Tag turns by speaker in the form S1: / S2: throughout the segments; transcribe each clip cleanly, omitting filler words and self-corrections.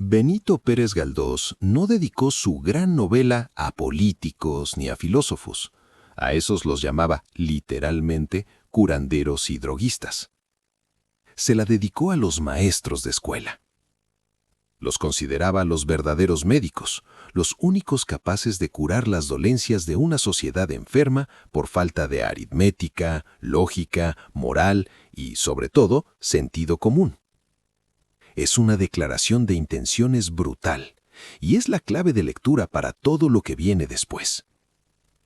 S1: Benito Pérez Galdós no dedicó su gran novela a políticos ni a filósofos. A esos los llamaba, literalmente, curanderos y droguistas. Se la dedicó a los maestros de escuela. Los consideraba los verdaderos médicos, los únicos capaces de curar las dolencias de una sociedad enferma por falta de aritmética, lógica, moral y, sobre todo, sentido común. Es una declaración de intenciones brutal y es la clave de lectura para todo lo que viene después.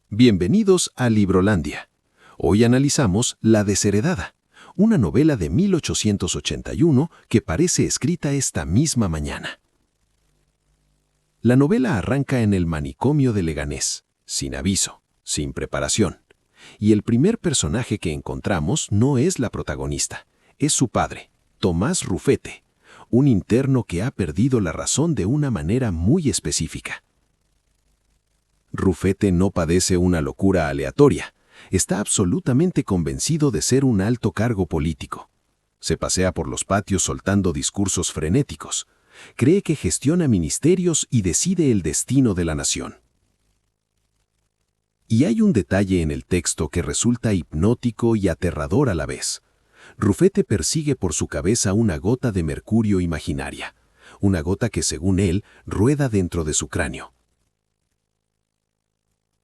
S1: Bienvenidos a Librolandia. Hoy analizamos La desheredada, una novela de 1881 que parece escrita esta misma mañana. La novela arranca en el manicomio de Leganés, sin aviso, sin preparación. Y el primer personaje que encontramos no es la protagonista, es su padre, Tomás Rufete, un interno que ha perdido la razón de una manera muy específica. Rufete no padece una locura aleatoria, está absolutamente convencido de ser un alto cargo político. Se pasea por los patios soltando discursos frenéticos, cree que gestiona ministerios y decide el destino de la nación. Y hay un detalle en el texto que resulta hipnótico y aterrador a la vez. Rufete persigue por su cabeza una gota de mercurio imaginaria, una gota que, según él, rueda dentro de su cráneo.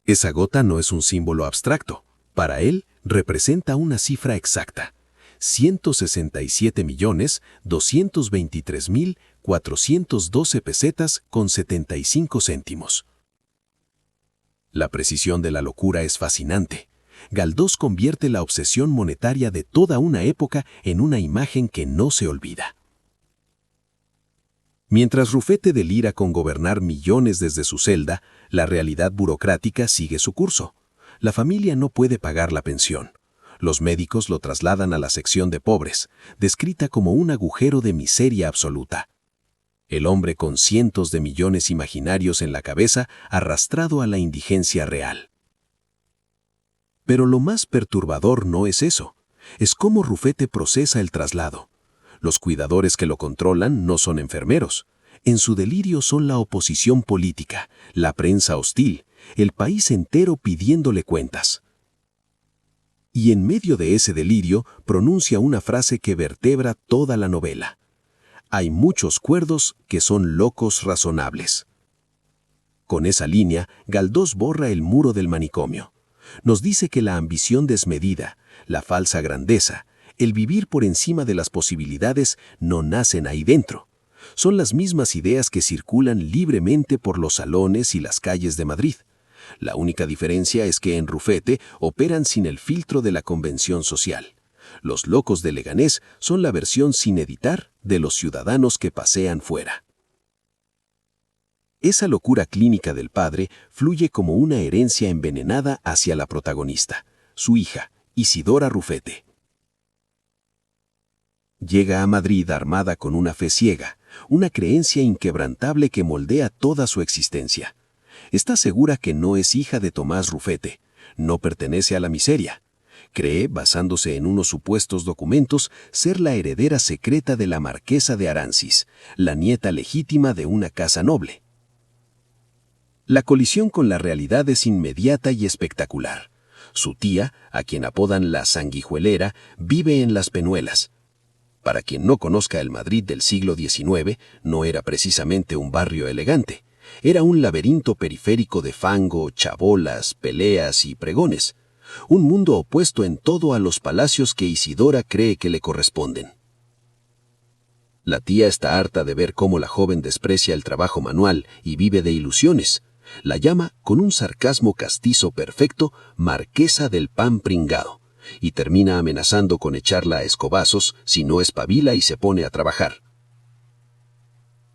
S1: Esa gota no es un símbolo abstracto. Para él, representa una cifra exacta: 167.223.412 pesetas con 75 céntimos. La precisión de la locura es fascinante. Galdós convierte la obsesión monetaria de toda una época en una imagen que no se olvida. Mientras Rufete delira con gobernar millones desde su celda, la realidad burocrática sigue su curso. La familia no puede pagar la pensión. Los médicos lo trasladan a la sección de pobres, descrita como un agujero de miseria absoluta. El hombre con cientos de millones imaginarios en la cabeza, arrastrado a la indigencia real. Pero lo más perturbador no es eso, es cómo Rufete procesa el traslado. Los cuidadores que lo controlan no son enfermeros. En su delirio son la oposición política, la prensa hostil, el país entero pidiéndole cuentas. Y en medio de ese delirio pronuncia una frase que vertebra toda la novela. Hay muchos cuerdos que son locos razonables. Con esa línea, Galdós borra el muro del manicomio. Nos dice que la ambición desmedida, la falsa grandeza, el vivir por encima de las posibilidades no nacen ahí dentro. Son las mismas ideas que circulan libremente por los salones y las calles de Madrid. La única diferencia es que en Rufete operan sin el filtro de la convención social. Los locos de Leganés son la versión sin editar de los ciudadanos que pasean fuera. Esa locura clínica del padre fluye como una herencia envenenada hacia la protagonista, su hija, Isidora Rufete. Llega a Madrid armada con una fe ciega, una creencia inquebrantable que moldea toda su existencia. Está segura que no es hija de Tomás Rufete, no pertenece a la miseria. Cree, basándose en unos supuestos documentos, ser la heredera secreta de la marquesa de Arancis, la nieta legítima de una casa noble. La colisión con la realidad es inmediata y espectacular. Su tía, a quien apodan la sanguijuelera, vive en Las Penuelas. Para quien no conozca el Madrid del siglo XIX, no era precisamente un barrio elegante. Era un laberinto periférico de fango, chabolas, peleas y pregones. Un mundo opuesto en todo a los palacios que Isidora cree que le corresponden. La tía está harta de ver cómo la joven desprecia el trabajo manual y vive de ilusiones. La llama, con un sarcasmo castizo perfecto, marquesa del pan pringado, y termina amenazando con echarla a escobazos si no espabila y se pone a trabajar.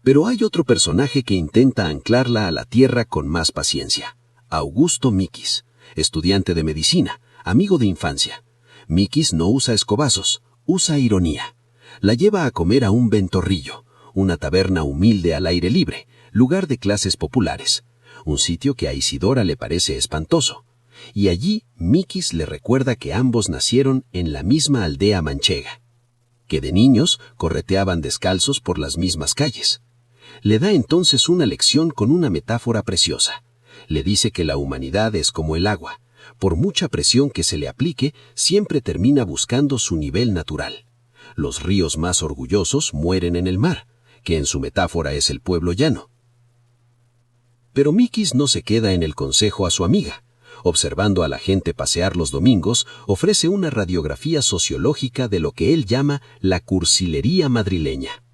S1: Pero hay otro personaje que intenta anclarla a la tierra con más paciencia: Augusto Miquis, estudiante de medicina, amigo de infancia. Miquis no usa escobazos, usa ironía. La lleva a comer a un Ventorrillo, una taberna humilde al aire libre, lugar de clases populares, un sitio que a Isidora le parece espantoso. Y allí Miquis le recuerda que ambos nacieron en la misma aldea manchega, que de niños correteaban descalzos por las mismas calles. Le da entonces una lección con una metáfora preciosa. Le dice que la humanidad es como el agua. Por mucha presión que se le aplique, siempre termina buscando su nivel natural. Los ríos más orgullosos mueren en el mar, que en su metáfora es el pueblo llano. Pero Mikis no se queda en el consejo a su amiga. Observando a la gente pasear los domingos, ofrece una radiografía sociológica de lo que él llama la cursilería madrileña.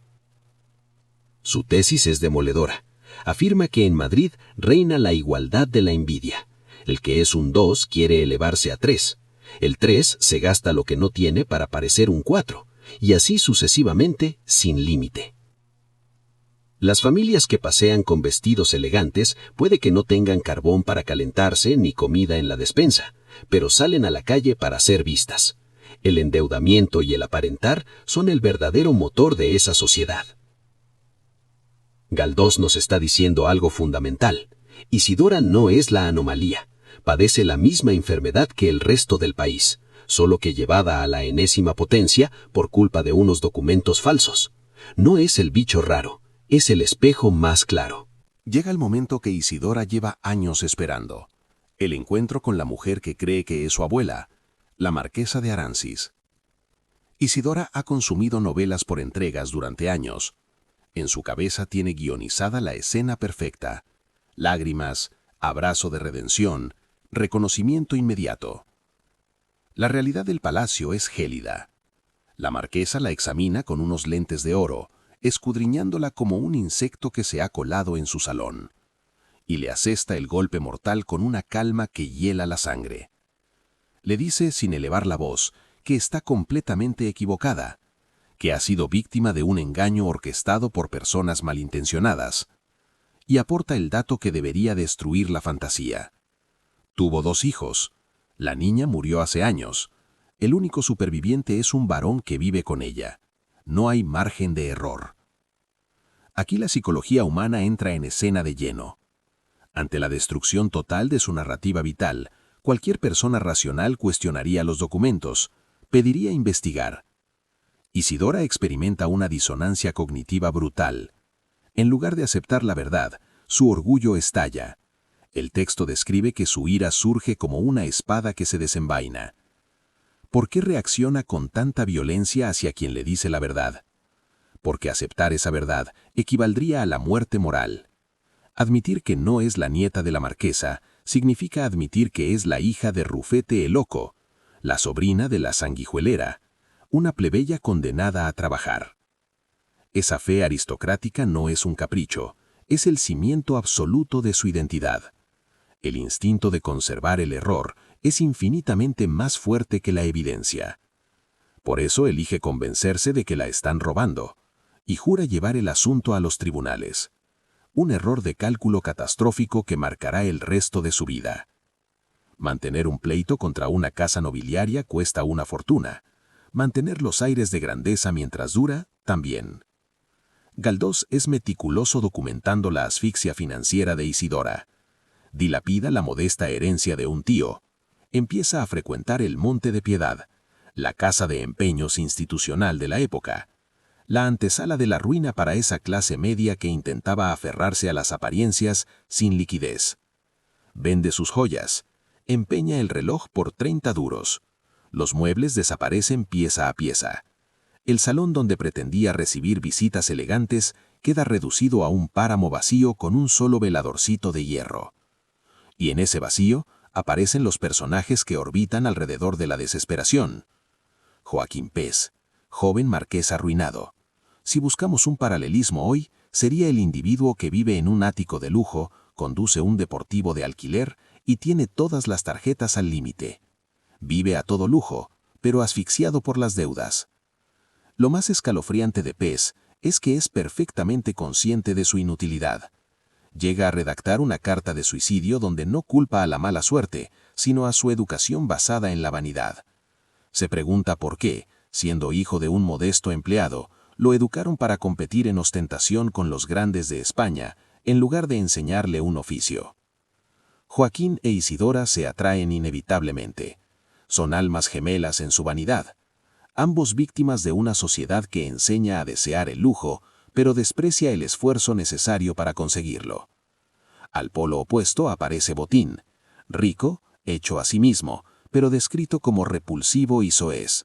S1: Su tesis es demoledora. Afirma que en Madrid reina la igualdad de la envidia. El que es un 2 quiere elevarse a 3. El 3 se gasta lo que no tiene para parecer un 4, y así sucesivamente, sin límite. Las familias que pasean con vestidos elegantes puede que no tengan carbón para calentarse ni comida en la despensa, pero salen a la calle para ser vistas. El endeudamiento y el aparentar son el verdadero motor de esa sociedad. Galdós nos está diciendo algo fundamental. Isidora no es la anomalía. Padece la misma enfermedad que el resto del país, solo que llevada a la enésima potencia por culpa de unos documentos falsos. No es el bicho raro, es el espejo más claro.
S2: Llega el momento que Isidora lleva años esperando. El encuentro con la mujer que cree que es su abuela, la marquesa de Arancis. Isidora ha consumido novelas por entregas durante años. En su cabeza tiene guionizada la escena perfecta. Lágrimas, abrazo de redención, reconocimiento inmediato. La realidad del palacio es gélida. La marquesa la examina con unos lentes de oro, escudriñándola como un insecto que se ha colado en su salón. Y le asesta el golpe mortal con una calma que hiela la sangre. Le dice sin elevar la voz que está completamente equivocada, que ha sido víctima de un engaño orquestado por personas malintencionadas, y aporta el dato que debería destruir la fantasía. Tuvo 2 hijos. La niña murió hace años. El único superviviente es un varón que vive con ella. No hay margen de error. Aquí la psicología humana entra en escena de lleno. Ante la destrucción total de su narrativa vital, cualquier persona racional cuestionaría los documentos, pediría investigar. Isidora experimenta una disonancia cognitiva brutal. En lugar de aceptar la verdad, su orgullo estalla. El texto describe que su ira surge como una espada que se desenvaina. ¿Por qué reacciona con tanta violencia hacia quien le dice la verdad? Porque aceptar esa verdad equivaldría a la muerte moral. Admitir que no es la nieta de la marquesa significa admitir que es la hija de Rufete el Loco, la sobrina de la sanguijuelera, una plebeya condenada a trabajar. Esa fe aristocrática no es un capricho, es el cimiento absoluto de su identidad. El instinto de conservar el error es infinitamente más fuerte que la evidencia. Por eso elige convencerse de que la están robando, y jura llevar el asunto a los tribunales. Un error de cálculo catastrófico que marcará el resto de su vida. Mantener un pleito contra una casa nobiliaria cuesta una fortuna. Mantener los aires de grandeza mientras dura, también. Galdós es meticuloso documentando la asfixia financiera de Isidora. Dilapida la modesta herencia de un tío. Empieza a frecuentar el Monte de Piedad, la casa de empeños institucional de la época, la antesala de la ruina para esa clase media que intentaba aferrarse a las apariencias sin liquidez. Vende sus joyas, empeña el reloj por 30 duros. Los muebles desaparecen pieza a pieza. El salón donde pretendía recibir visitas elegantes queda reducido a un páramo vacío con un solo veladorcito de hierro. Y en ese vacío aparecen los personajes que orbitan alrededor de la desesperación. Joaquín Pez, joven marqués arruinado. Si buscamos un paralelismo hoy, sería el individuo que vive en un ático de lujo, conduce un deportivo de alquiler y tiene todas las tarjetas al límite. Vive a todo lujo, pero asfixiado por las deudas. Lo más escalofriante de Pez es que es perfectamente consciente de su inutilidad. Llega a redactar una carta de suicidio donde no culpa a la mala suerte, sino a su educación basada en la vanidad. Se pregunta por qué, siendo hijo de un modesto empleado, lo educaron para competir en ostentación con los grandes de España, en lugar de enseñarle un oficio. Joaquín e Isidora se atraen inevitablemente. Son almas gemelas en su vanidad. Ambos víctimas de una sociedad que enseña a desear el lujo,
S1: pero desprecia el esfuerzo necesario para conseguirlo. Al polo opuesto aparece Botín, rico, hecho a sí mismo, pero descrito como repulsivo y soez.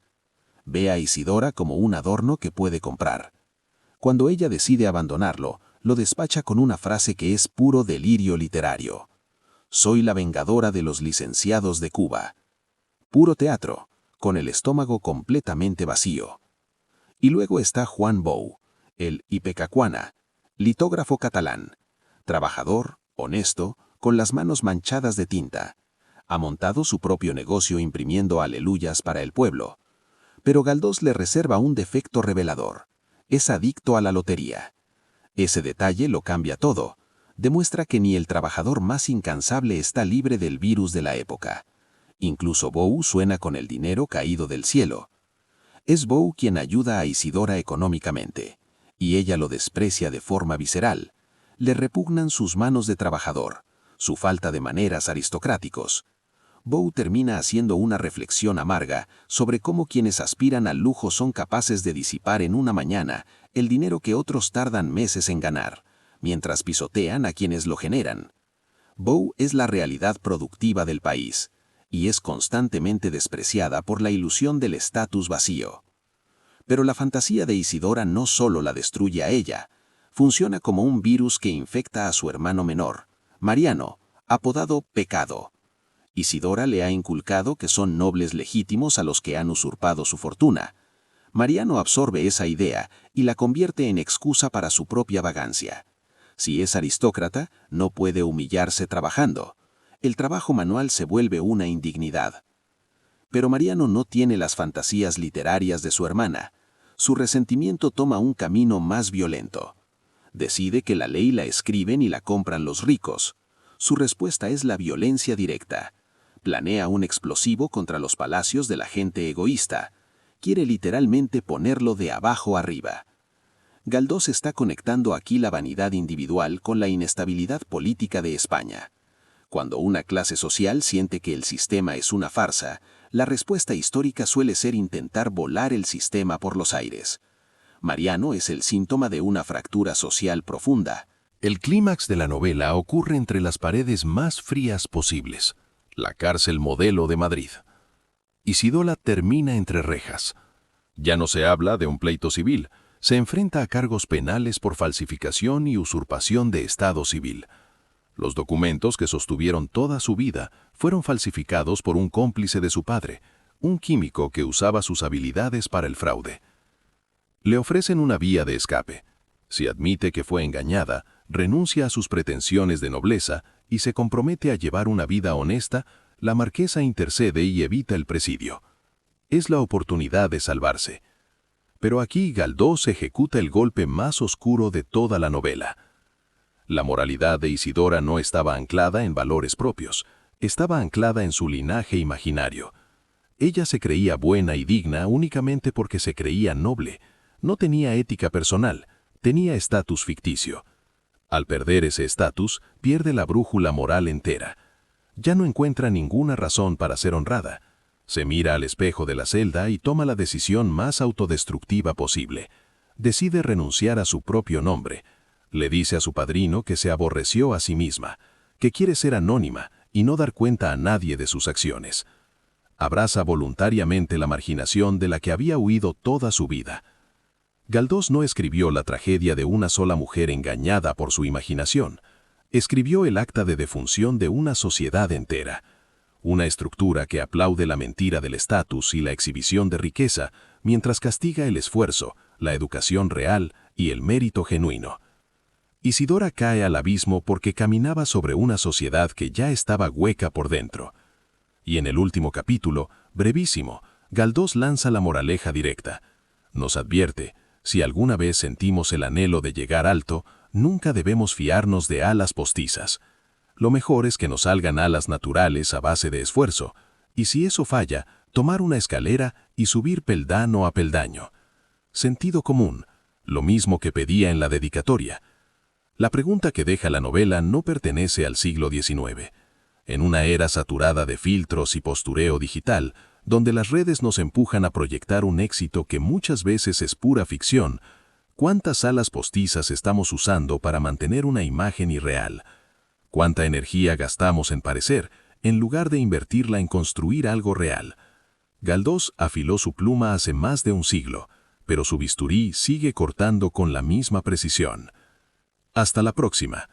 S1: Ve a Isidora como un adorno que puede comprar. Cuando ella decide abandonarlo, lo despacha con una frase que es puro delirio literario. Soy la vengadora de los licenciados de Cuba. Puro teatro, con el estómago completamente vacío. Y luego está Juan Bou, el ipecacuana, litógrafo catalán, trabajador, honesto, con las manos manchadas de tinta. Ha montado su propio negocio imprimiendo aleluyas para el pueblo. Pero Galdós le reserva un defecto revelador. Es adicto a la lotería. Ese detalle lo cambia todo. Demuestra que ni el trabajador más incansable está libre del virus de la época. Incluso Bou suena con el dinero caído del cielo. Es Bou quien ayuda a Isidora económicamente, y ella lo desprecia de forma visceral. Le repugnan sus manos de trabajador, su falta de maneras aristocráticos. Bou termina haciendo una reflexión amarga sobre cómo quienes aspiran al lujo son capaces de disipar en una mañana el dinero que otros tardan meses en ganar, mientras pisotean a quienes lo generan. Bou es la realidad productiva del país, y es constantemente despreciada por la ilusión del estatus vacío. Pero la fantasía de Isidora no solo la destruye a ella, funciona como un virus que infecta a su hermano menor, Mariano, apodado Pecado. Isidora le ha inculcado que son nobles legítimos a los que han usurpado su fortuna. Mariano absorbe esa idea y la convierte en excusa para su propia vagancia. Si es aristócrata, no puede humillarse trabajando. El trabajo manual se vuelve una indignidad. Pero Mariano no tiene las fantasías literarias de su hermana. Su resentimiento toma un camino más violento. Decide que la ley la escriben y la compran los ricos. Su respuesta es la violencia directa. Planea un explosivo contra los palacios de la gente egoísta. Quiere literalmente ponerlo de abajo arriba. Galdós está conectando aquí la vanidad individual con la inestabilidad política de España. Cuando una clase social siente que el sistema es una farsa, la respuesta histórica suele ser intentar volar el sistema por los aires. Mariano es el síntoma de una fractura social profunda.
S2: El clímax de la novela ocurre entre las paredes más frías posibles, la cárcel modelo de Madrid. Isidora termina entre rejas. Ya no se habla de un pleito civil, se enfrenta a cargos penales por falsificación y usurpación de estado civil. Los documentos que sostuvieron toda su vida fueron falsificados por un cómplice de su padre, un químico que usaba sus habilidades para el fraude. Le ofrecen una vía de escape. Si admite que fue engañada, renuncia a sus pretensiones de nobleza y se compromete a llevar una vida honesta, la marquesa intercede y evita el presidio. Es la oportunidad de salvarse. Pero aquí Galdós ejecuta el golpe más oscuro de toda la novela. La moralidad de Isidora no estaba anclada en valores propios, estaba anclada en su linaje imaginario. Ella se creía buena y digna únicamente porque se creía noble. No tenía ética personal, tenía estatus ficticio. Al perder ese estatus, pierde la brújula moral entera. Ya no encuentra ninguna razón para ser honrada. Se mira al espejo de la celda y toma la decisión más autodestructiva posible. Decide renunciar a su propio nombre. Le dice a su padrino que se aborreció a sí misma, que quiere ser anónima y no dar cuenta a nadie de sus acciones. Abraza voluntariamente la marginación de la que había huido toda su vida. Galdós no escribió la tragedia de una sola mujer engañada por su imaginación. Escribió el acta de defunción de una sociedad entera. Una estructura que aplaude la mentira del estatus y la exhibición de riqueza, mientras castiga el esfuerzo, la educación real y el mérito genuino. Isidora cae al abismo porque caminaba sobre una sociedad que ya estaba hueca por dentro. Y en el último capítulo, brevísimo, Galdós lanza la moraleja directa. Nos advierte: si alguna vez sentimos el anhelo de llegar alto, nunca debemos fiarnos de alas postizas. Lo mejor es que nos salgan alas naturales a base de esfuerzo, y si eso falla, tomar una escalera y subir peldaño a peldaño. Sentido común, lo mismo que pedía en la dedicatoria. La pregunta que deja la novela no pertenece al siglo XIX. En una era saturada de filtros y postureo digital, donde las redes nos empujan a proyectar un éxito que muchas veces es pura ficción, ¿Cuántas alas postizas estamos usando para mantener una imagen irreal? ¿Cuánta energía gastamos en parecer, en lugar de invertirla en construir algo real? Galdós afiló su pluma hace más de un siglo, pero su bisturí sigue cortando con la misma precisión. Hasta la próxima.